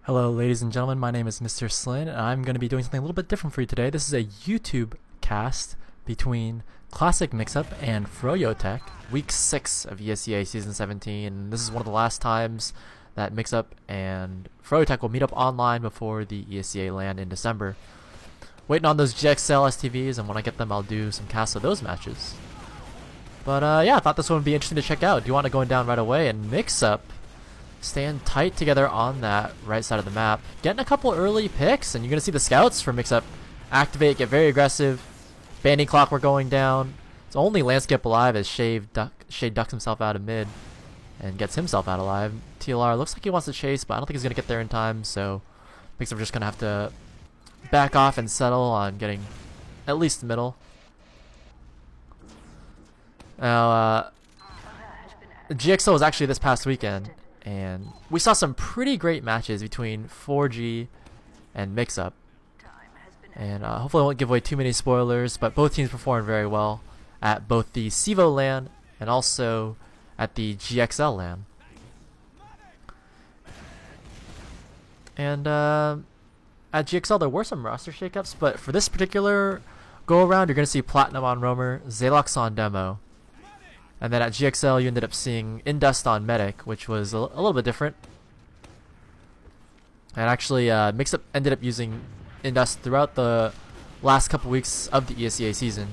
Hello, ladies and gentlemen. My name is Mr. Slin, and I'm going to be doing something a little bit different for you today. This is a YouTube cast between Classic Mixup and Froyotech, Week 6 of ESEA Season 17. And this is one of the last times that Mixup and Froyotech will meet up online before the ESEA LAN in December. Waiting on those GXL STVs, and when I get them, I'll do some casts of those matches. But yeah, I thought this one would be interesting to check out. Do you want to go down right away? And Mixup stand tight together on that right side of the map, getting a couple early picks, and you're gonna see the scouts for Mixup activate, get very aggressive. Banding Clockwork going down. It's only Landscape alive as Shade ducks himself out of mid and gets himself out alive. TLR looks like he wants to chase, but I don't think he's gonna get there in time, so Mixup just gonna have to back off and settle on getting at least the middle. Now, GXL was actually this past weekend, and we saw some pretty great matches between 4G and Mixup. And hopefully I won't give away too many spoilers, but both teams performed very well at both the CEVO LAN and also at the GXL LAN. And at GXL there were some roster shakeups, but for this particular go around you're going to see Platinum on Roamer, Zalox on Demo. And then at GXL, you ended up seeing Indust on Medic, which was a little bit different. And actually, Mixup ended up using Indust throughout the last couple weeks of the ESEA season.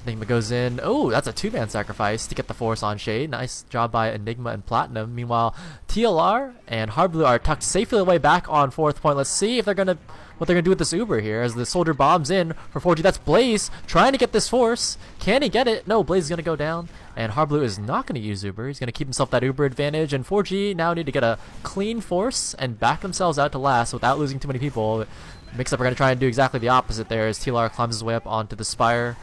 Enigma goes in. Oh, that's a two-man sacrifice to get the force on Shade. Nice job by Enigma and Platinum. Meanwhile, TLR and Hardblue are tucked safely away back on fourth point. Let's see if what they're gonna do with this Uber here as the soldier bombs in for 4G. That's Blaze trying to get this force. Can he get it? No, Blaze is gonna go down, and Hardblue is not gonna use Uber. He's gonna keep himself that Uber advantage, and 4G now need to get a clean force and back themselves out to last without losing too many people. Mixup are gonna try and do exactly the opposite there as TLR climbs his way up onto the spire,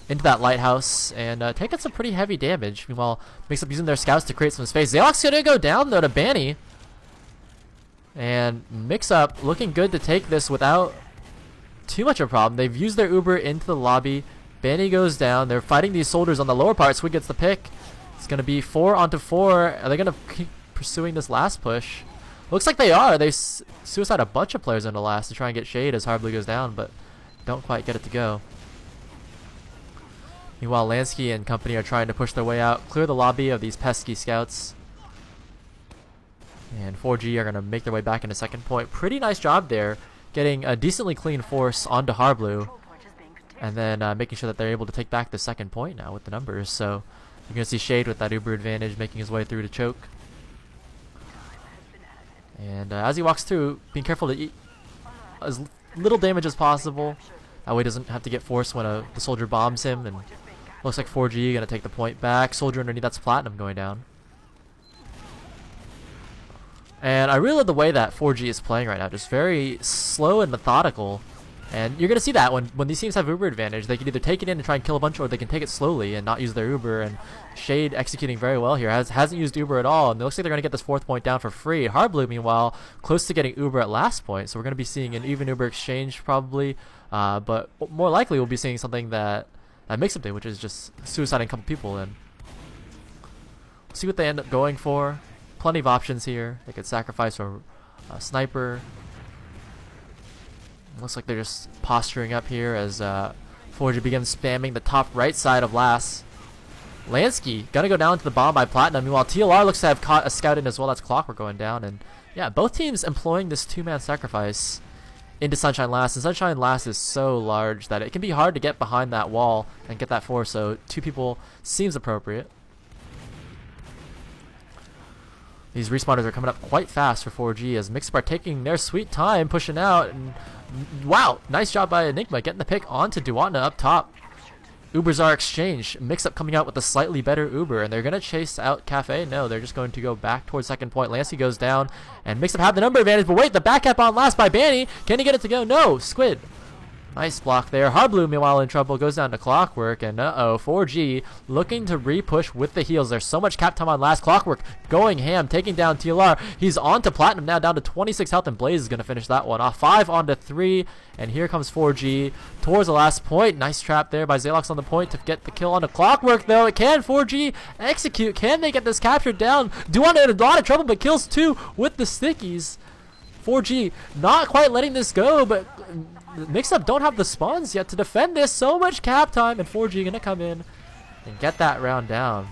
into that lighthouse, and taking some pretty heavy damage. Meanwhile, Mixup using their scouts to create some space. Zalox gonna go down though to Banny, and Mixup looking good to take this without too much of a problem. They've used their Uber into the lobby. Banny goes down. They're fighting these soldiers on the lower part. Squid gets the pick. It's gonna be 4 onto 4. Are they gonna keep pursuing this last push? Looks like they are. They suicide a bunch of players in the last to try and get Shade as Hardblue goes down, but don't quite get it to go. Meanwhile, Lansky and company are trying to push their way out, clear the lobby of these pesky scouts. And 4G are going to make their way back into second point. Pretty nice job there, getting a decently clean force onto Hardblue, and then making sure that they're able to take back the second point now with the numbers. So you're going to see Shade with that Uber advantage making his way through to choke. And as he walks through, being careful to eat as little damage as possible. That way he doesn't have to get forced when the soldier bombs him. And looks like 4G gonna take the point back. Soldier underneath, that's Platinum going down. And I really love the way that 4G is playing right now. Just very slow and methodical. And you're gonna see that when these teams have Uber advantage, they can either take it in and try and kill a bunch, or they can take it slowly and not use their Uber. And Shade executing very well here. Hasn't used Uber at all, and it looks like they're gonna get this fourth point down for free. Hardblue, meanwhile, close to getting Uber at last point, so we're gonna be seeing an even Uber exchange probably. But more likely we'll be seeing something that Mixup did, which is just suiciding a couple people. And we'll see what they end up going for. Plenty of options here. They could sacrifice a sniper. Looks like they're just posturing up here as 4G begins spamming the top right side of last. Lansky gonna go down to the bomb by Platinum. Meanwhile, TLR looks to have caught a scout in as well. That's Clockwork going down. And yeah, both teams employing this two-man sacrifice into Sunshine Last, and Sunshine Last is so large that it can be hard to get behind that wall and get that force, so two people seems appropriate. These respawners are coming up quite fast for 4G as Mixup are taking their sweet time pushing out, and wow, nice job by Enigma getting the pick onto Duatna up top. Ubers are exchanged. Mixup coming out with a slightly better Uber, and they're going to chase out Cafe. No, they're just going to go back towards second point. Lansky goes down, and Mixup have the number advantage, but wait, the back cap on last by Banny. Can he get it to go? No, Squid. Nice block there. Hardblue, meanwhile, in trouble, goes down to Clockwork, and 4G looking to re-push with the heals. There's so much cap time on last. Clockwork going ham, taking down TLR. He's on to Platinum now, down to 26 health, and Blaze is going to finish that one off. 5 onto 3, and here comes 4G towards the last point. Nice trap there by Zalox on the point to get the kill onto Clockwork, though. Can 4G execute? Can they get this captured down? Duatna in a lot of trouble, but kills 2 with the stickies. 4G not quite letting this go, but Mixup don't have the spawns yet to defend this. So much cap time, and 4G gonna come in and get that round down.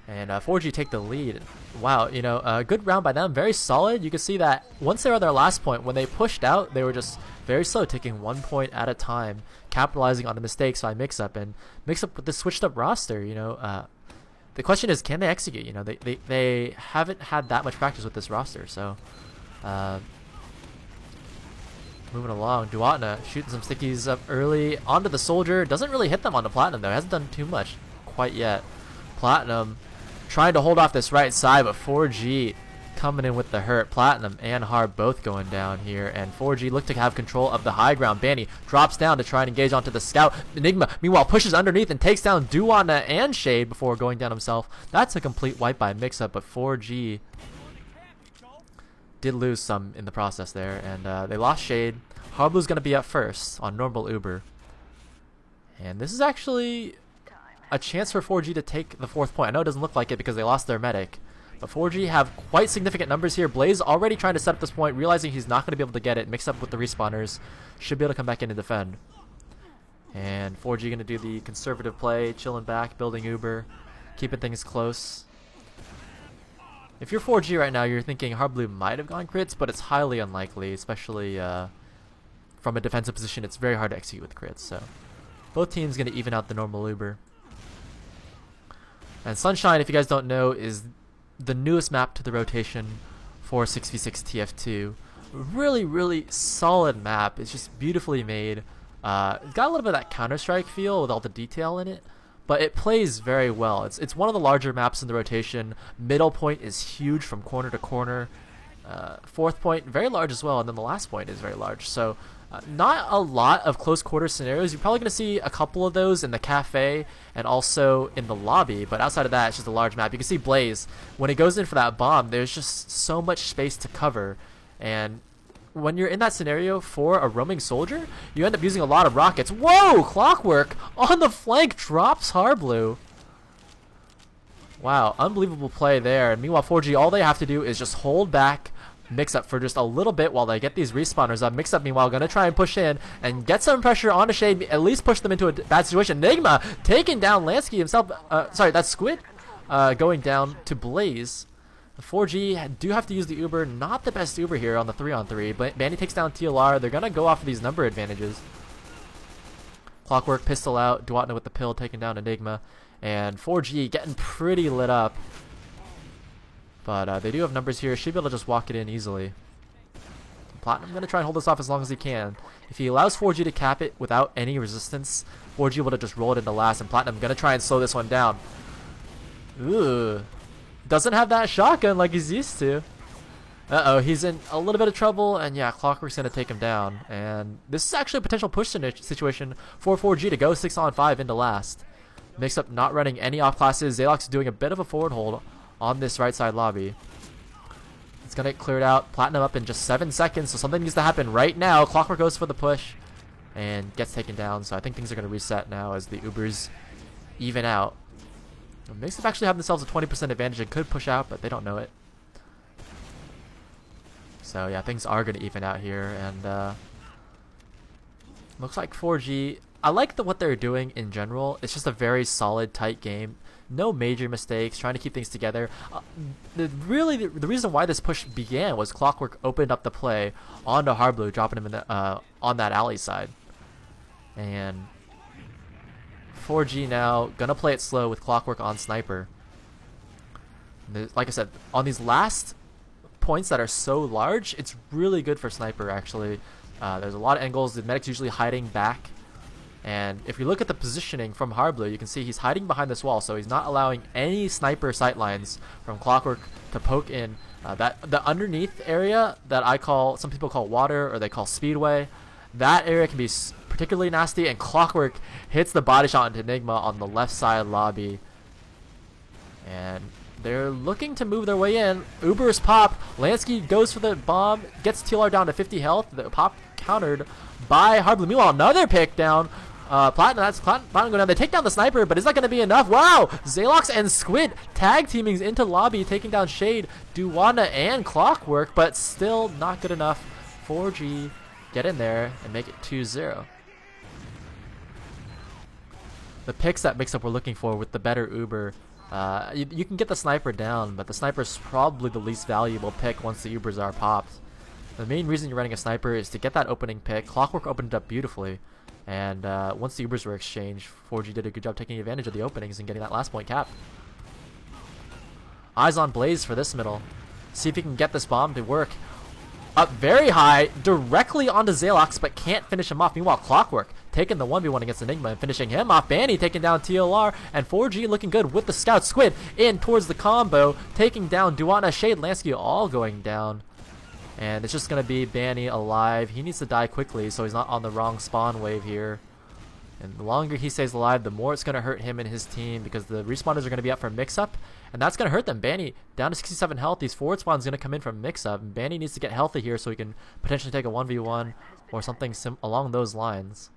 And 4G take the lead. Wow, you know, a good round by them, very solid. You can see that once they were on their last point, when they pushed out, they were just very slow, taking 1 point at a time, capitalizing on the mistakes by Mixup. And Mixup with the switched up roster, you know, the question is, can they execute? You know, they haven't had that much practice with this roster, so moving along. Duatna shooting some stickies up early onto the Soldier. Doesn't really hit them on the Platinum though. Hasn't done too much quite yet. Platinum trying to hold off this right side, but 4G coming in with the hurt. Platinum and Harb both going down here, and 4G look to have control of the high ground. Banny drops down to try and engage onto the scout. Enigma meanwhile pushes underneath and takes down Duatna and Shade before going down himself. That's a complete wipe by Mixup, but 4G did lose some in the process there, and they lost Shade. Harblu's going to be up first on normal Uber, and this is actually a chance for 4G to take the 4th point. I know it doesn't look like it because they lost their medic, but 4G have quite significant numbers here. Blaze already trying to set up this point, realizing he's not going to be able to get it. Mix up with the respawners, should be able to come back in and defend. And 4G going to do the conservative play, chilling back, building Uber, keeping things close. If you're 4G right now, you're thinking Harblu might have gone crits, but it's highly unlikely, especially from a defensive position. It's very hard to execute with crits, so both teams going to even out the normal Uber. And Sunshine, if you guys don't know, is the newest map to the rotation for 6v6 TF2. Really, really solid map. It's just beautifully made. It's got a little bit of that Counter-Strike feel with all the detail in it, but it plays very well. It's one of the larger maps in the rotation. Middle point is huge from corner to corner. 4th point, very large as well, and then the last point is very large. So not a lot of close quarter scenarios. You're probably going to see a couple of those in the cafe and also in the lobby, but outside of that, it's just a large map. You can see Blaze, when he goes in for that bomb, there's just so much space to cover, and when you're in that scenario for a roaming soldier, you end up using a lot of rockets. Whoa! Clockwork on the flank drops Harblu. Wow, unbelievable play there. And meanwhile, 4G, all they have to do is just hold back Mixup for just a little bit while they get these respawners up. Mixup, meanwhile, going to try and push in and get some pressure onto Shade, at least push them into a bad situation. Enigma taking down Lansky himself. Sorry, that's Squid going down to Blaze. 4G do have to use the Uber. Not the best Uber here on the 3-on-3. But Bandy takes down TLR. They're going to go off of these number advantages. Clockwork, pistol out. Duatna with the pill taking down Enigma. And 4G getting pretty lit up. But they do have numbers here. Should be able to just walk it in easily. Platinum going to try and hold this off as long as he can. If he allows 4G to cap it without any resistance, 4G will just roll it into last. And Platinum going to try and slow this one down. Ooh. Doesn't have that shotgun like he's used to. Uh-oh, he's in a little bit of trouble, and yeah, Clockwork's going to take him down. And this is actually a potential push situation for 4G to go 6-on-5 into last. Mixup not running any off classes. Zalox doing a bit of a forward hold on this right side lobby. It's going to get cleared out. Platinum up in just 7 seconds, so something needs to happen right now. Clockwork goes for the push and gets taken down, so I think things are going to reset now as the Ubers even out. Mixup actually have themselves a 20% advantage and could push out, but they don't know it. So yeah, things are going to even out here, and looks like 4G. I like what they're doing in general. It's just a very solid, tight game. No major mistakes, trying to keep things together. The reason why this push began was Clockwork opened up the play onto Harblu, dropping him in the, on that alley side. And 4G now gonna play it slow with Clockwork on Sniper. Like I said, on these last points that are so large, it's really good for Sniper actually. There's a lot of angles. The medic's usually hiding back, and if you look at the positioning from Harblu, you can see he's hiding behind this wall, so he's not allowing any Sniper sightlines from Clockwork to poke in. The underneath area that some people call water, or they call speedway, that area can be particularly nasty, and Clockwork hits the body shot into Enigma on the left side lobby. And they're looking to move their way in. Uber's pop. Lansky goes for the bomb, gets TLR down to 50 health. The pop countered by Harblu. Meanwhile, another pick down Platinum going down. They take down the sniper, but is that going to be enough? Wow! Zalox and Squid tag teaming into lobby, taking down Shade, Duwanda, and Clockwork, but still not good enough. 4G get in there and make it 2-0. The picks that Mixup were looking for with the better Uber, you can get the sniper down, but the sniper is probably the least valuable pick once the Ubers are popped. The main reason you're running a sniper is to get that opening pick. Clockwork opened it up beautifully. And once the Ubers were exchanged, 4G did a good job taking advantage of the openings and getting that last point cap. Eyes on Blaze for this middle. See if he can get this bomb to work. Up very high, directly onto Zalox, but can't finish him off. Meanwhile, Clockwork taking the 1v1 against Enigma and finishing him off. Banny taking down TLR, and 4G looking good with the scout. Squid in towards the combo, taking down Duwanda, Shade, Lansky all going down. And it's just going to be Banny alive. He needs to die quickly so he's not on the wrong spawn wave here. And the longer he stays alive, the more it's going to hurt him and his team, because the respawners are going to be up for Mix-Up, and that's going to hurt them. Banny down to 67 health. These forward spawns going to come in from Mix-Up, and Banny needs to get healthy here so he can potentially take a 1v1 or something along those lines.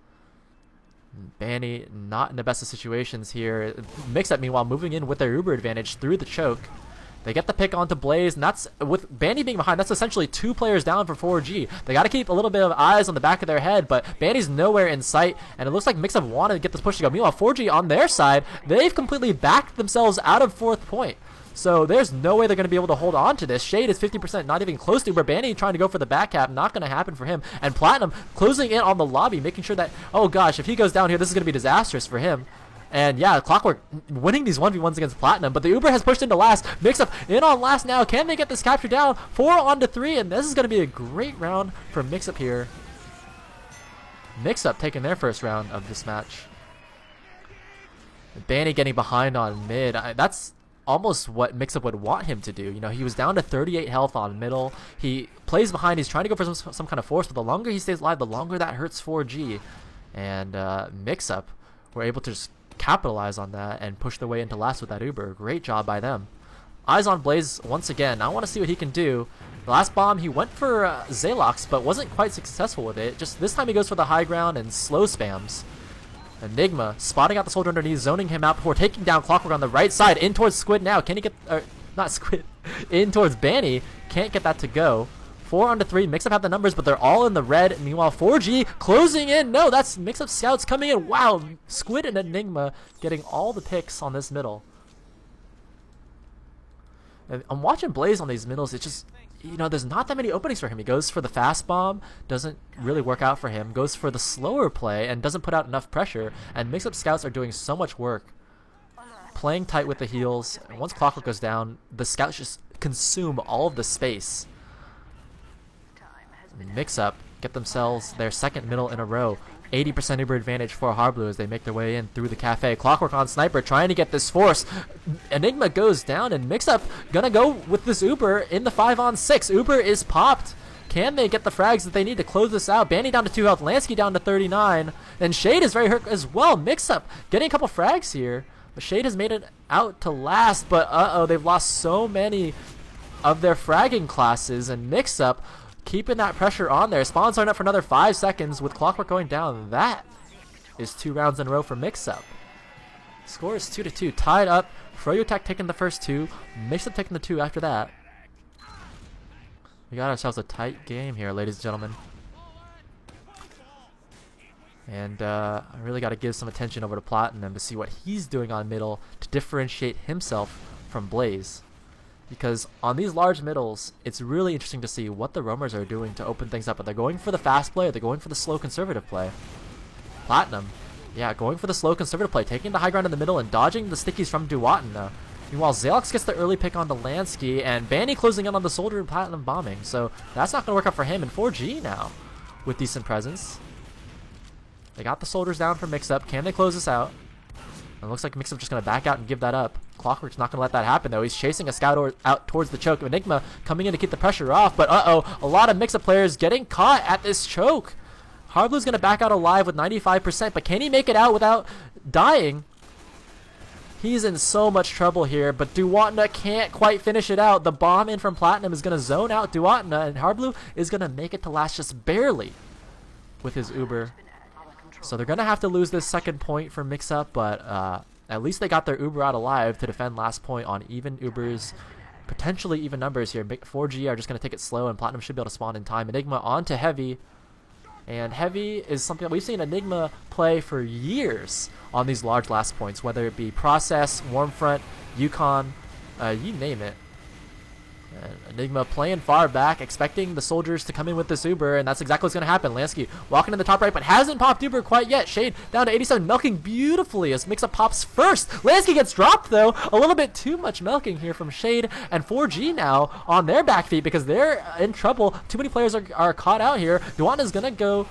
Banny not in the best of situations here. Mix-Up, meanwhile, moving in with their Uber advantage through the choke. They get the pick onto Blaze, and that's, with Banny being behind, that's essentially 2 players down for 4G. They got to keep a little bit of eyes on the back of their head, but Banny's nowhere in sight, and it looks like Mix-Up wanted to get this push to go. Meanwhile, 4G on their side, they've completely backed themselves out of 4th point. So there's no way they're going to be able to hold on to this. Shade is 50%, not even close to, but Banny trying to go for the back cap, not going to happen for him. And Platinum closing in on the lobby, making sure that, oh gosh, if he goes down here, this is going to be disastrous for him. And yeah, Clockwork winning these 1v1s against Platinum, but the Uber has pushed into last. Mix-Up in on last now. Can they get this capture down? 4 on to 3, and this is going to be a great round for Mix-Up here. Mix-Up taking their first round of this match. Banny getting behind on mid. That's almost what Mix-Up would want him to do. You know, he was down to 38 health on middle. He plays behind. He's trying to go for some kind of force, but the longer he stays alive, the longer that hurts 4G. And Mix-Up were able to just capitalize on that and push their way into last with that Uber. Great job by them. Eyes on Blaze once again. I want to see what he can do. The last bomb, he went for Zalox, but wasn't quite successful with it. Just this time he goes for the high ground and slow spams. Enigma spotting out the soldier underneath, zoning him out before taking down Clockwork on the right side. In towards Squid now. Can he get, not Squid, in towards Banny. Can't get that to go. 4 on to 3. Mix-Up have the numbers, but they're all in the red. Meanwhile, 4G closing in. No, that's Mix-Up scouts coming in. Wow, Squid and Enigma getting all the picks on this middle. And I'm watching Blaze on these middles. It's just, you know, there's not that many openings for him. He goes for the fast bomb, doesn't really work out for him. Goes for the slower play and doesn't put out enough pressure. And Mix-Up scouts are doing so much work, playing tight with the heals. And once Clockwork goes down, the scouts just consume all of the space. Mix-Up get themselves their second middle in a row. 80% Uber advantage for Harblu as they make their way in through the cafe. Clockwork on Sniper trying to get this force. Enigma goes down, and Mix-Up gonna go with this Uber in the 5-on-6. Uber is popped. Can they get the frags that they need to close this out? Banny down to 2 health, Lansky down to 39, and Shade is very hurt as well. Mix-Up getting a couple frags here, but Shade has made it out to last, but they've lost so many of their fragging classes, and Mix-Up keeping that pressure on there. Spawns aren't up for another 5 seconds with Clockwork going down. That is 2 rounds in a row for Mix-Up. Score is 2-2. Tied up. Froyotech taking the first 2. Mix-Up taking the 2 after that. We got ourselves a tight game here, ladies and gentlemen. And I really got to give some attention over to Platinum to see what he's doing on middle to differentiate himself from Blaze. Because on these large middles, it's really interesting to see what the roamers are doing to open things up. Are they going for the fast play, or are they going for the slow conservative play? Platinum, yeah, going for the slow conservative play, taking the high ground in the middle and dodging the stickies from Duwanda. Meanwhile, Zalox gets the early pick on the Lansky, and Banny closing in on the Soldier and Platinum bombing. So that's not going to work out for him. And 4G now with decent presence. They got the soldiers down for Mix-Up. Can they close this out? It looks like Mix-Up just going to back out and give that up. Clockwork's not going to let that happen, though. He's chasing a scout out towards the choke. Enigma coming in to keep the pressure off, but a lot of Mix-Up players getting caught at this choke. Harblu's going to back out alive with 95%, but can he make it out without dying? He's in so much trouble here, but Duwanda can't quite finish it out. The bomb in from Platinum is going to zone out Duwanda, and Harblu is going to make it to last just barely with his Uber. So they're going to have to lose this second point for Mix-Up, but at least they got their Uber out alive to defend last point on even Ubers. Potentially even numbers here. 4G are just going to take it slow, and Platinum should be able to spawn in time. Enigma onto Heavy. And Heavy is something that we've seen Enigma play for years on these large last points, whether it be Process, Warmfront, Yukon, you name it. Enigma playing far back, expecting the soldiers to come in with this Uber, and that's exactly what's going to happen. Lansky walking in the top right, but hasn't popped Uber quite yet. Shade down to 87, milking beautifully as Mix-Up pops first. Lansky gets dropped, though. A little bit too much milking here from Shade, and 4G now on their back feet because they're in trouble. Too many players are caught out here. Duana's going to go...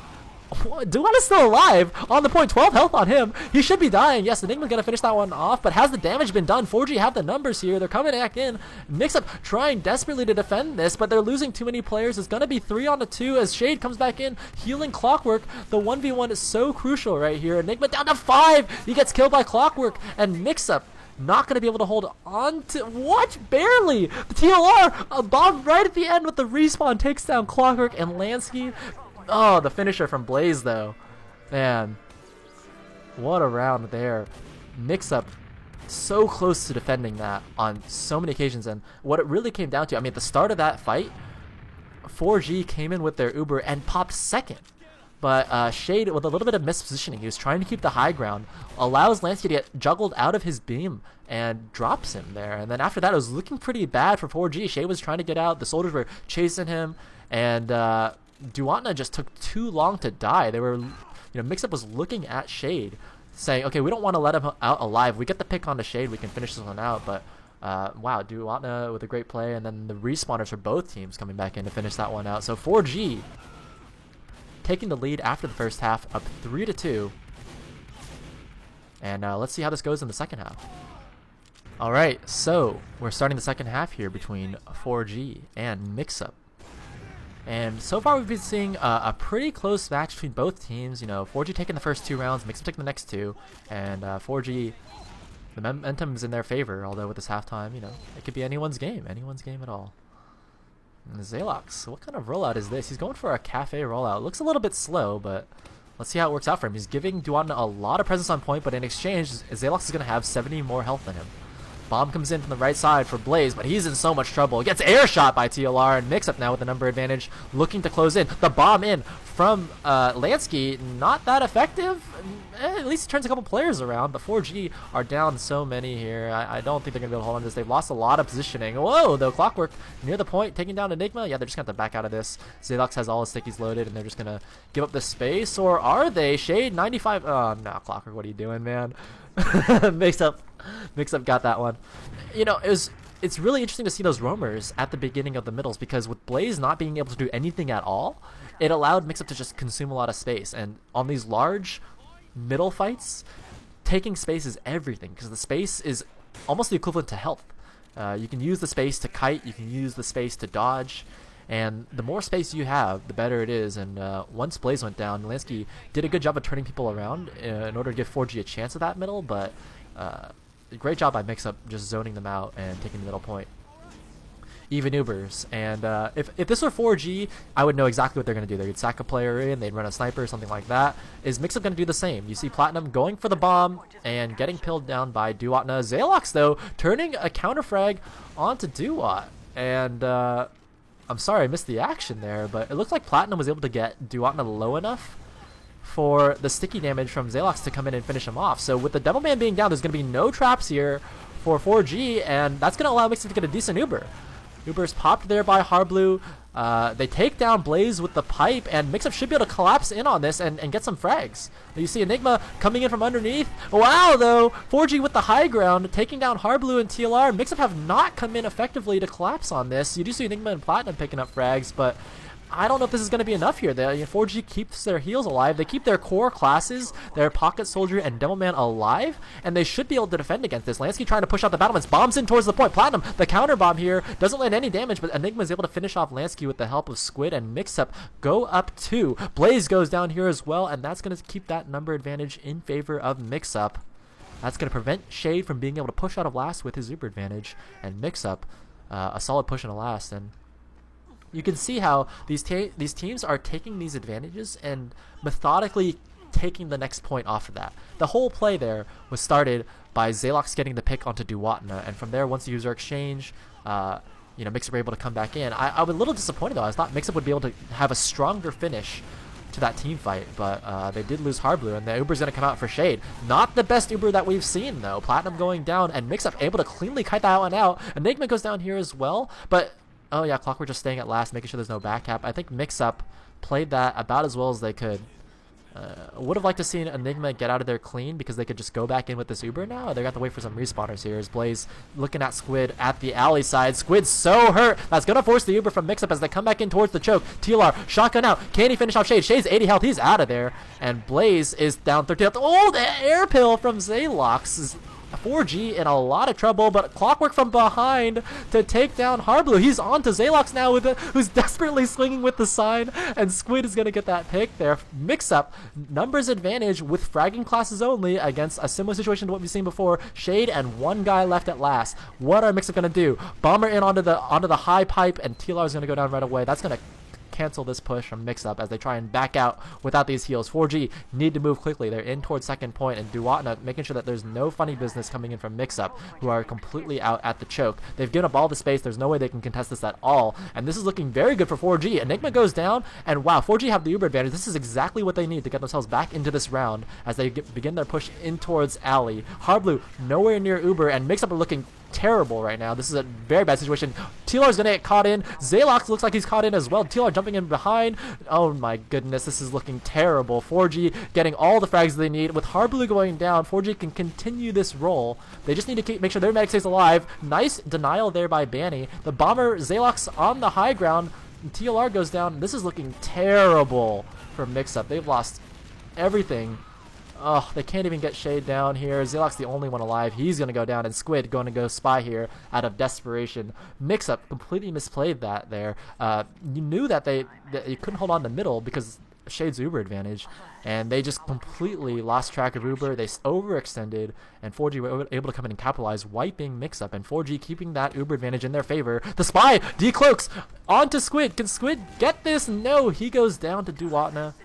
Duana's still alive on the point. 12 health on him. He should be dying. Yes, Enigma's gonna finish that one off, but has the damage been done? 4G have the numbers here. They're coming back in. Mix-Up trying desperately to defend this, but they're losing too many players. It's gonna be 3-on-2 as Shade comes back in, healing Clockwork. The 1v1 is so crucial right here. Enigma down to 5. He gets killed by Clockwork, and Mix-Up not going to be able to hold on to... What? Barely! The TLR, a bomb right at the end with the respawn, takes down Clockwork and Lansky. Oh, the finisher from Blaze, though. Man, what a round there. Mix-Up so close to defending that on so many occasions. And what it really came down to, I mean, at the start of that fight, 4G came in with their Uber and popped second. But Shade, with a little bit of mispositioning, he was trying to keep the high ground, allows Lansky to get juggled out of his beam and drops him there. And then after that, it was looking pretty bad for 4G. Shade was trying to get out. The soldiers were chasing him. And... Duatna just took too long to die. They were, Mix-Up was looking at Shade, saying, okay, we don't want to let him out alive. We get the pick on the Shade, we can finish this one out. But, wow, Duatna with a great play, and then the respawners for both teams coming back in to finish that one out. So 4G taking the lead after the first half, up 3-2. And let's see how this goes in the second half. All right, so we're starting the second half here between 4G and Mix-Up. And so far we've been seeing a pretty close match between both teams. 4G taking the first 2 rounds, Mix-Up taking the next 2, and 4G, the momentum is in their favor. Although with this halftime, it could be anyone's game at all. And Zalox, what kind of rollout is this? He's going for a cafe rollout. Looks a little bit slow, but let's see how it works out for him. He's giving Duatna a lot of presence on point, but in exchange, Zalox is going to have 70 more health than him. Bomb comes in from the right side for Blaze, but he's in so much trouble. Gets air shot by TLR, and Mix-Up now with the number advantage, looking to close in. The bomb in from Lansky, not that effective. At least it turns a couple players around, but 4G are down so many here. I don't think they're going to be able to hold on to this. They've lost a lot of positioning. Whoa, though, Clockwork near the point, taking down Enigma. Yeah, they're just going to have to back out of this. Zalox has all his stickies loaded, and they're just going to give up the space, or are they? Shade, 95. Oh, no, Clockwork, what are you doing, man? Mix-Up got that one. It's really interesting to see those roamers at the beginning of the middles, because with Blaze not being able to do anything at all, it allowed Mix-Up to just consume a lot of space. And on these large middle fights, taking space is everything, because the space is almost the equivalent to health. You can use the space to kite, you can use the space to dodge, and the more space you have, the better it is. And once Blaze went down, Lansky did a good job of turning people around in order to give 4G a chance at that middle, but great job by Mix-Up just zoning them out and taking the middle point. Even Ubers, and if this were 4G, I would know exactly what they're going to do. They'd sack a player in, they'd run a sniper, something like that. Is Mix-Up going to do the same? You see Platinum going for the bomb and getting pilled down by Duatna. Zalox, though, turning a counter frag onto Duat, and I'm sorry I missed the action there, but it looked like Platinum was able to get Duatna low enough for the sticky damage from Zalox to come in and finish him off. So with the Devilman being down, there's going to be no traps here for 4G, and that's going to allow Mix-Up to get a decent Uber. Uber's popped there by Harblu. They take down Blaze with the pipe, and Mix-Up should be able to collapse in on this and get some frags. You see Enigma coming in from underneath. Wow, though, 4G with the high ground, taking down Harblu and TLR. Mix-Up have not come in effectively to collapse on this. You do see Enigma and Platinum picking up frags, but I don't know if this is going to be enough here. 4G keeps their heals alive. They keep their core classes, their Pocket Soldier and Devilman alive, and they should be able to defend against this. Lansky trying to push out the battlements. Bombs in towards the point. Platinum, the counter bomb here, doesn't land any damage, but Enigma is able to finish off Lansky with the help of Squid, and Mix-Up go up 2. Blaze goes down here as well, and that's going to keep that number advantage in favor of Mix-Up. That's going to prevent Shade from being able to push out of last with his Uber advantage, and Mix-Up a solid push in a last. And you can see how these teams are taking these advantages and methodically taking the next point off of that. The whole play there was started by Zalox getting the pick onto Duwatna, and from there, once the user exchange, Mixup were able to come back in. I was a little disappointed though. I thought Mixup would be able to have a stronger finish to that team fight, but they did lose Harblu, and the Uber's going to come out for Shade. Not the best Uber that we've seen though. Platinum going down, and Mixup able to cleanly kite that one out. Enigma goes down here as well, but oh yeah, Clockwork just staying at last, making sure there's no back cap. I think Mixup played that about as well as they could. Would have liked to see Enigma get out of there clean because they could just go back in with this Uber now. They got to wait for some respawners here. As Blaze looking at Squid at the alley side. Squid's so hurt. That's going to force the Uber from Mixup as they come back in towards the choke. TLR, shotgun out. Can he finish off Shade? Shade's 80 health. He's out of there. And Blaze is down 30 health. Oh, the air pill from Zalox is 4G in a lot of trouble, but Clockwork from behind to take down Harblu. He's on to Zalox now who's desperately swinging with the sign, and Squid is going to get that pick there. Mix-up, numbers advantage with fragging classes only against a similar situation to what we've seen before. Shade and one guy left at last. What are Mix-up going to do? Bomber in onto the high pipe, and TLR is going to go down right away. That's going to cancel this push from Mix-Up as they try and back out without these heals. 4G need to move quickly. They're in towards second point, and Duwatna making sure that there's no funny business coming in from Mix-Up, who are completely out at the choke. They've given up all the space. There's no way they can contest this at all, and this is looking very good for 4G. Enigma goes down, and wow, 4G have the Uber advantage. This is exactly what they need to get themselves back into this round as they begin their push in towards Alley. Harblu nowhere near Uber, and Mix-Up are looking terrible right now. This is a very bad situation. TLR is going to get caught in. Zalox looks like he's caught in as well. TLR jumping in behind. Oh my goodness, this is looking terrible. 4G getting all the frags they need. With Harblu going down, 4G can continue this roll. They just need to make sure their medic stays alive. Nice denial there by Banny. The bomber, Zalox on the high ground. TLR goes down. This is looking terrible for Mix-Up. They've lost everything. Oh, they can't even get Shade down here. Zalox the only one alive. He's going to go down, and Squid going to go spy here out of desperation. Mix-Up completely misplayed that there. You knew that you couldn't hold on to middle because Shade's Uber advantage, and they just completely lost track of Uber. They overextended, and 4G were able to come in and capitalize, wiping Mix-Up, and 4G keeping that Uber advantage in their favor. The spy decloaks onto Squid. Can Squid get this? No, he goes down to Duwatna.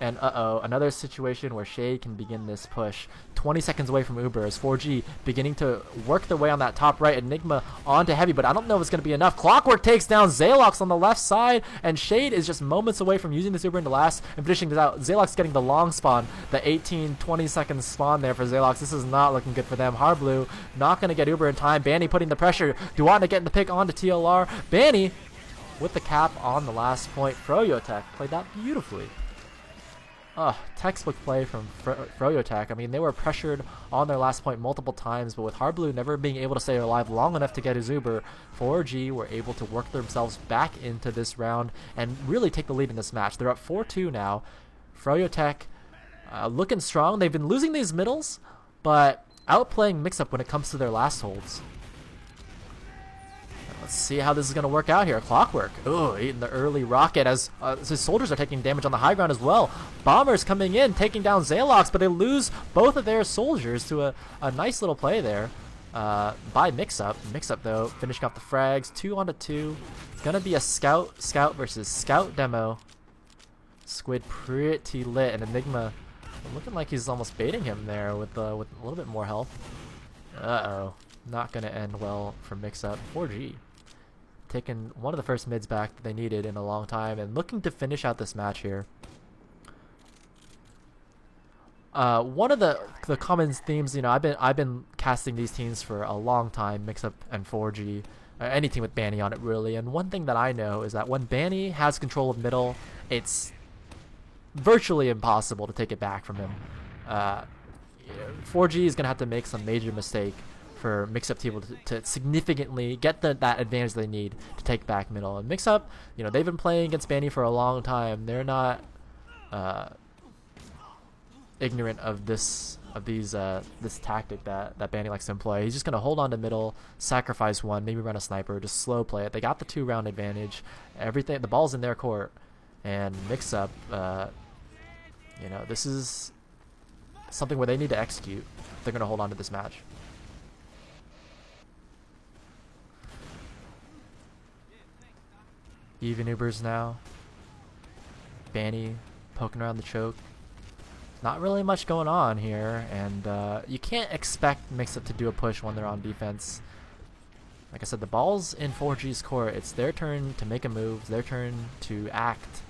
And another situation where Shade can begin this push. 20 seconds away from Uber as 4G beginning to work their way on that top right. Enigma onto Heavy, but I don't know if it's going to be enough. Clockwork takes down Zalox on the left side, and Shade is just moments away from using this Uber into last and finishing this out. Zalox getting the long spawn, the 18-20 second spawn there for Zalox. This is not looking good for them. Harblu not going to get Uber in time. Banny putting the pressure. Duwatna getting the pick onto TLR. Banny with the cap on the last point. Froyotech played that beautifully. Textbook play from Froyotech. I mean, they were pressured on their last point multiple times, but with Harblu never being able to stay alive long enough to get his Uber, 4G were able to work themselves back into this round and really take the lead in this match. They're up 4-2 now. Froyotech looking strong. They've been losing these middles, but outplaying Mix-Up when it comes to their last holds. Let's see how this is going to work out here. Clockwork, eating the early rocket as his soldiers are taking damage on the high ground as well. Bombers coming in, taking down Zalox, but they lose both of their soldiers to a nice little play there by Mix-Up. Mix-Up, though, finishing off the frags. 2-on-2. It's going to be a Scout versus Scout demo. Squid pretty lit, and Enigma looking like he's almost baiting him there with a little bit more health. Not going to end well for Mix-Up. 4G. Taking one of the first mids back that they needed in a long time and looking to finish out this match here. One of the common themes, I've been casting these teams for a long time, Mix-Up and 4G, any team with Banny on it really, and one thing that I know is that when Banny has control of middle, it's virtually impossible to take it back from him. 4G is going to have to make some major mistake for Mix-Up to be able to significantly get that advantage they need to take back middle. And Mix-Up, they've been playing against Banny for a long time. They're not ignorant of this tactic that Banny likes to employ. He's just going to hold on to middle, sacrifice one, maybe run a sniper, just slow play it. They got the 2-round advantage. Everything, the ball's in their court. And Mix-Up, this is something where they need to execute. They're going to hold on to this match. Even Ubers now. Banny poking around the choke. not really much going on here, and you can't expect Mixup to do a push when they're on defense. Like I said, the ball's in 4G's court. It's their turn to make a move, their turn to act.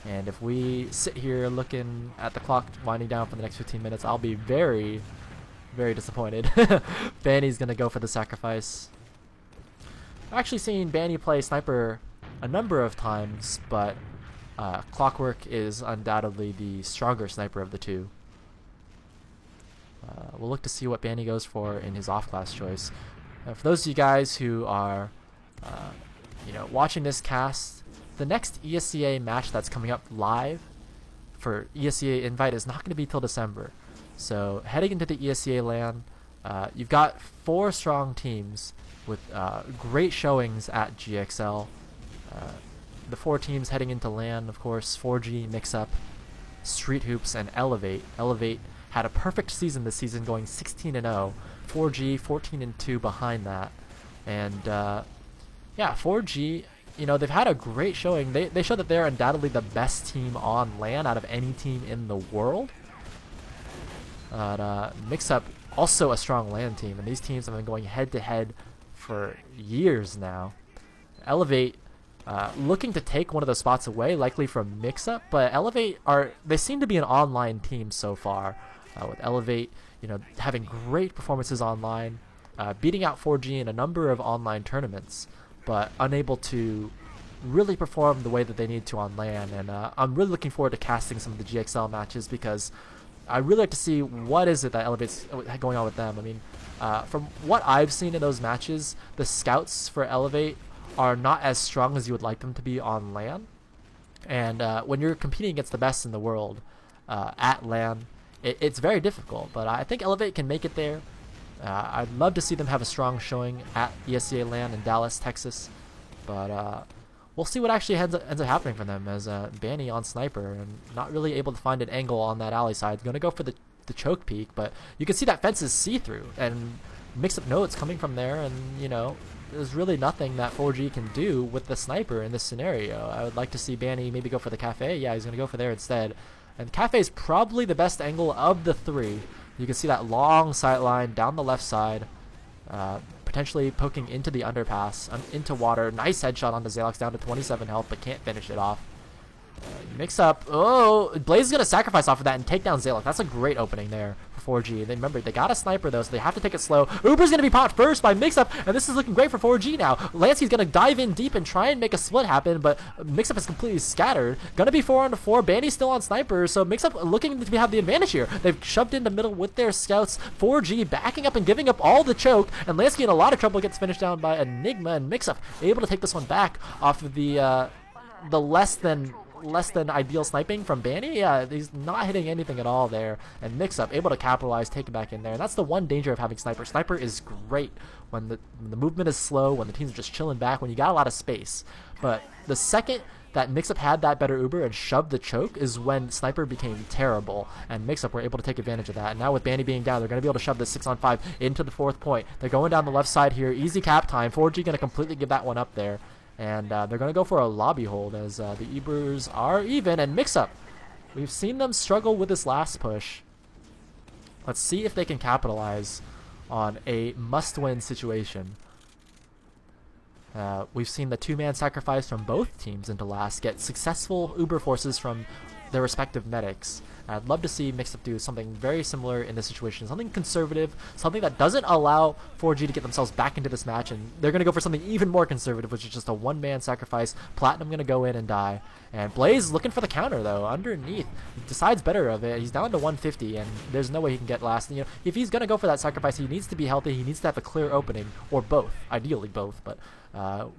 And if we sit here looking at the clock winding down for the next 15 minutes, I'll be very, very disappointed. Banny's going to go for the sacrifice. I've actually seen Banny play Sniper a number of times, but Clockwork is undoubtedly the stronger sniper of the two. We'll look to see what Banny goes for in his off-class choice. For those of you guys who are watching this cast, the next ESCA match that's coming up live for ESCA Invite is not going to be till December. So heading into the ESCA LAN, you've got 4 strong teams with great showings at GXL. The 4 teams heading into LAN, of course, 4G, Mixup, Street Hoops, and Elevate. Elevate had a perfect season this season, going 16-0. 4G 14-2 behind that, and yeah, 4G, they've had a great showing. They show that they're undoubtedly the best team on LAN out of any team in the world. Mixup, also a strong LAN team, and these teams have been going head to head for years now. Elevate looking to take one of those spots away, likely from Mixup, but Elevate they seem to be an online team so far. With Elevate, having great performances online, beating out 4G in a number of online tournaments, but unable to really perform the way that they need to on LAN. And I'm really looking forward to casting some of the GXL matches, because I really like to see what is it that Elevate's going on with them. I mean, from what I've seen in those matches, the scouts for Elevate are not as strong as you would like them to be on LAN. And when you're competing against the best in the world at LAN, it's very difficult, but I think Elevate can make it there. I'd love to see them have a strong showing at ESCA LAN in Dallas, Texas, but we'll see what actually ends up happening for them, as Banny on Sniper and not really able to find an angle on that alley side. Going to go for the choke peek, but you can see that fence is see-through, and Mixup notes coming from there, and there's really nothing that 4G can do with the Sniper in this scenario. I would like to see Banny maybe go for the Cafe. Yeah, he's going to go for there instead. And Cafe is probably the best angle of the 3. You can see that long sight line down the left side, potentially poking into the underpass, into water. Nice headshot onto Zalox, down to 27 health, but can't finish it off. Mixup. Oh, Blaze is going to sacrifice off of that and take down Zalox. That's a great opening there for 4G. Remember, they got a sniper, though, so they have to take it slow. Uber's going to be popped first by Mixup, and this is looking great for 4G now. Lancey's going to dive in deep and try and make a split happen, but Mixup is completely scattered. Going to be 4-on-4. Banny's still on sniper, so Mixup looking to have the advantage here. They've shoved in the middle with their scouts. 4G backing up and giving up all the choke, and Lancey in a lot of trouble, gets finished down by Enigma, and Mixup able to take this one back off of the less than ideal sniping from Banny. Yeah, he's not hitting anything at all there, and Mixup able to capitalize, take it back in there. And that's the one danger of having Sniper. Sniper is great when the movement is slow, when the teams are just chilling back, when you got a lot of space. But the second that Mixup had that better Uber and shoved the choke is when Sniper became terrible, and Mixup were able to take advantage of that. And now with Banny being down, they're going to be able to shove this 6-on-5 into the 4th point. They're going down the left side here. Easy cap time. 4G going to completely give that one up there. And they're going to go for a lobby hold, as the Ebers are even. And Mixup, we've seen them struggle with this last push. Let's see if they can capitalize on a must-win situation. We've seen the 2-man sacrifice from both teams into last get successful Uber forces from their respective medics. I'd love to see Mixup do something very similar in this situation, something conservative, something that doesn't allow 4G to get themselves back into this match, and they're going to go for something even more conservative, which is just a 1-man sacrifice. Platinum going to go in and die, and Blaze looking for the counter, though, underneath. Decides better of it. He's down to 150, and there's no way he can get last. And, if he's going to go for that sacrifice, he needs to be healthy, he needs to have a clear opening, or both, ideally both, but,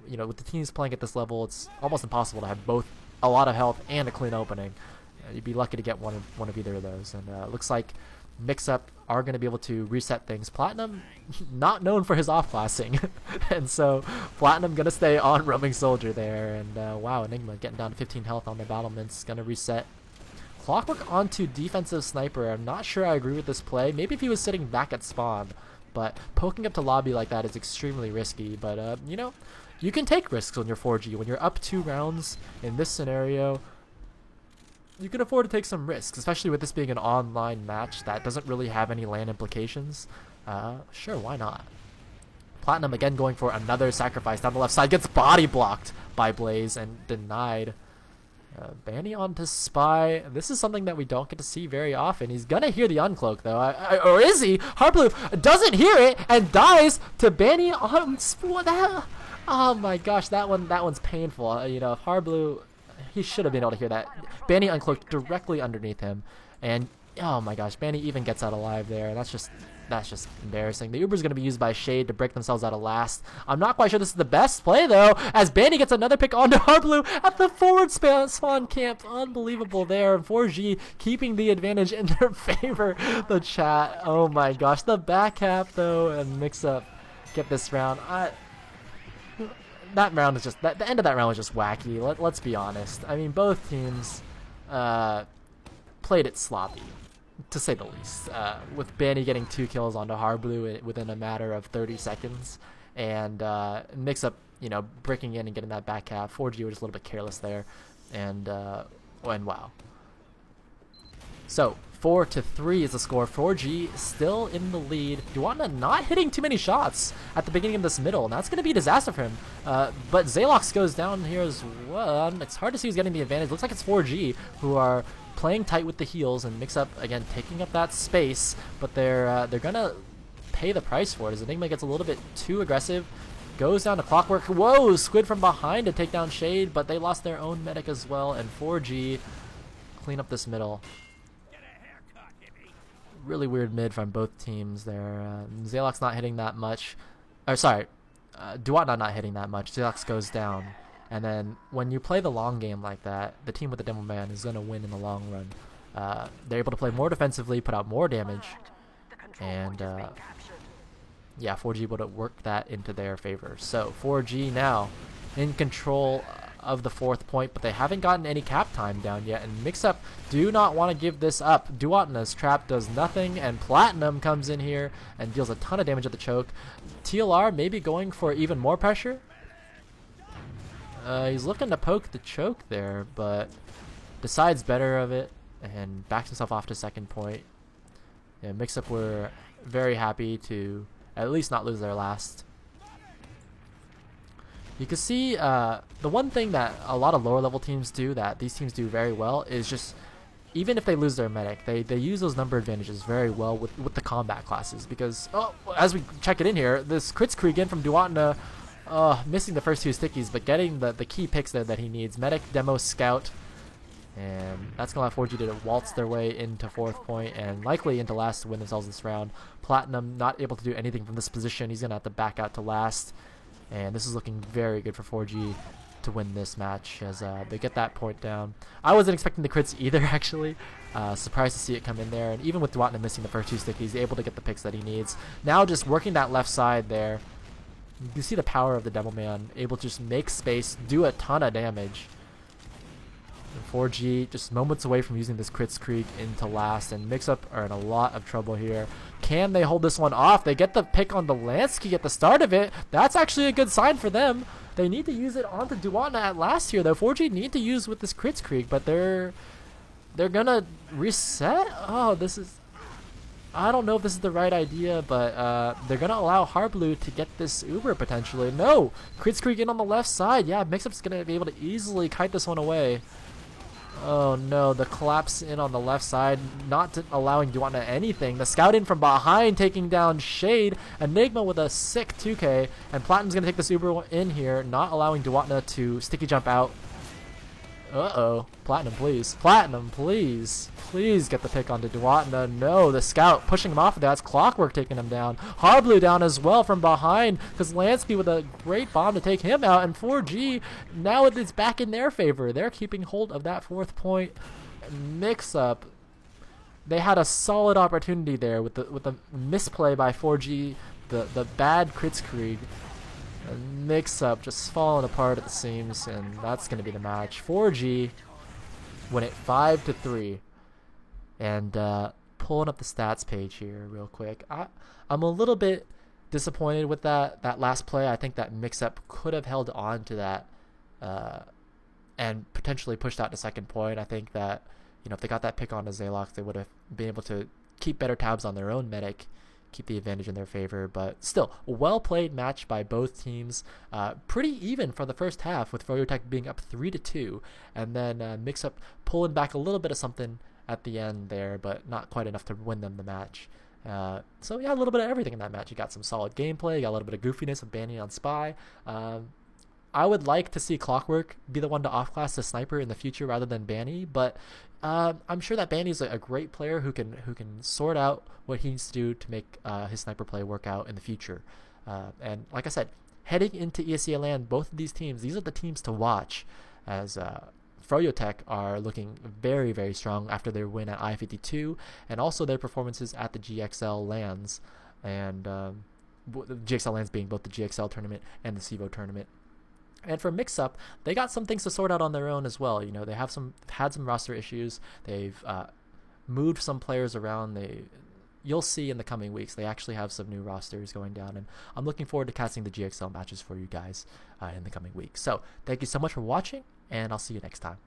with the teams playing at this level, it's almost impossible to have both a lot of health and a clean opening. You'd be lucky to get one of either of those, and looks like Mixup are going to be able to reset things. Platinum, not known for his off-classing, and so Platinum going to stay on Roaming Soldier there, and wow, Enigma getting down to 15 health on the battlements, going to reset. Clockwork onto defensive Sniper. I'm not sure I agree with this play. Maybe if he was sitting back at spawn, but poking up to lobby like that is extremely risky, but you can take risks when you're 4G. When you're up 2 rounds in this scenario, you can afford to take some risks, especially with this being an online match that doesn't really have any LAN implications. Sure, why not? Platinum again going for another sacrifice down the left side, gets body blocked by Blaze and denied. Banny onto Spy. This is something that we don't get to see very often. He's gonna hear the uncloak though, or is he? Heartblue doesn't hear it and dies to Banny on that. Oh my gosh, that one's painful. You know, if Heartblue, he should have been able to hear that. Banny uncloaked directly underneath him, and oh my gosh, Banny even gets out alive there. That's just embarrassing. The Uber's going to be used by Shade to break themselves out of last. I'm not quite sure this is the best play, though, as Banny gets another pick onto Heartblue at the forward spawn camp. Unbelievable there. 4G keeping the advantage in their favor. The chat. Oh, my gosh. The back half, though, and Mixup get this round. That round is just... the end of that round was just wacky. Let's be honest. I mean, both teams played it sloppy, to say the least, with Banny getting 2 kills onto Heartblue within a matter of 30 seconds, and Mixup, you know, breaking in and getting that back half. 4G was just a little bit careless there, and wow. So 4-3 is the score. 4G still in the lead. Duatna not hitting too many shots at the beginning of this middle, and that's going to be a disaster for him. But Zalox goes down here as well. It's hard to see who's getting the advantage. Looks like it's 4G who are playing tight with the heels, and Mixup again taking up that space, but they're gonna pay the price for it as Enigma gets a little bit too aggressive, goes down to Clockwork. Whoa, Squid from behind to take down Shade, but they lost their own medic as well, and 4G clean up this middle. Really weird mid from both teams there. Zalox not hitting that much, or sorry, Duatna not hitting that much. Zalox goes down. And then when you play the long game like that, the team with the Demo Man is going to win in the long run. They're able to play more defensively, put out more damage, and yeah, 4G able to work that into their favor. So 4G now in control of the 4th point, but they haven't gotten any cap time down yet, and Mixup do not want to give this up. Duatna's trap does nothing, and Platinum comes in here and deals a ton of damage at the choke. TLR maybe going for even more pressure. He's looking to poke the choke there, but decides better of it and backs himself off to 2nd point. Yeah, Mixup were very happy to at least not lose their last. You can see the one thing that a lot of lower level teams do that these teams do very well is just, even if they lose their medic, they use those number advantages very well with the combat classes, because as we check it in here, this Kritzkrieg in from Duatna, missing the first 2 stickies, but getting the key picks there that he needs. Medic, Demo, Scout, and that's going to allow 4G to waltz their way into 4th point and likely into last to win themselves this round. Platinum not able to do anything from this position. He's going to have to back out to last, and this is looking very good for 4G to win this match as they get that point down. I wasn't expecting the crits either, actually. Surprised to see it come in there, and even with Duatna missing the first 2 stickies, he's able to get the picks that he needs. Now just working that left side there. You can see the power of the Devil Man, able to just make space, do a ton of damage. And 4G just moments away from using this Kritzkrieg into last, and Mixup are in a lot of trouble here. Can they hold this one off? They get the pick on the Lansky at the start of it. That's actually a good sign for them. They need to use it onto Duatna at last here, though. 4G need to use with this Kritzkrieg, but they're gonna reset. Oh, this is... I don't know if this is the right idea, but they're going to allow Heartblue to get this Uber potentially. No! Kritzkrieg in on the left side. Yeah, Mixup's going to be able to easily kite this one away. Oh no, the collapse in on the left side, not allowing Duatna anything. The scout in from behind, taking down Shade. Enigma with a sick 2K, and Platinum's going to take this Uber in here, not allowing Duatna to sticky jump out. Uh-oh. Platinum, please. Platinum, please. Please get the pick onto Duatna. No, the scout pushing him off of that. That's Clockwork taking him down. Heartblue down as well from behind, because Lansky with a great bomb to take him out. And 4G, now it's back in their favor. They're keeping hold of that 4th point. Mixup. They had a solid opportunity there with the misplay by 4G, the bad Kritzkrieg. And Mixup just falling apart at the seams, and that's going to be the match. 4G win it 5-3. And pulling up the stats page here real quick. I'm a little bit disappointed with that last play. I think that Mixup could have held on to that and potentially pushed out to 2nd point. I think that if they got that pick on a Zaylox, they would have been able to keep better tabs on their own medic, keep the advantage in their favor. But still, a well-played match by both teams. Pretty even for the first half, with FroyoTech being up 3-2, and then Mixup pulling back a little bit of something at the end there, but not quite enough to win them the match. So yeah, a little bit of everything in that match. You got some solid gameplay, you got a little bit of goofiness of banning on Spy. I would like to see Clockwork be the one to off-class the Sniper in the future rather than Banny, but I'm sure that Banny is a great player who can sort out what he needs to do to make his Sniper play work out in the future. And like I said, heading into ESEA land, both of these teams, these are the teams to watch, as FroyoTech are looking very, very strong after their win at I-52, and also their performances at the GXL lands, and the GXL lands being both the GXL tournament and the CEVO tournament. And for Mixup, they got some things to sort out on their own as well. They have had some roster issues. They've moved some players around. You'll see in the coming weeks, they actually have some new rosters going down, and I'm looking forward to casting the GXL matches for you guys in the coming weeks. So thank you so much for watching, and I'll see you next time.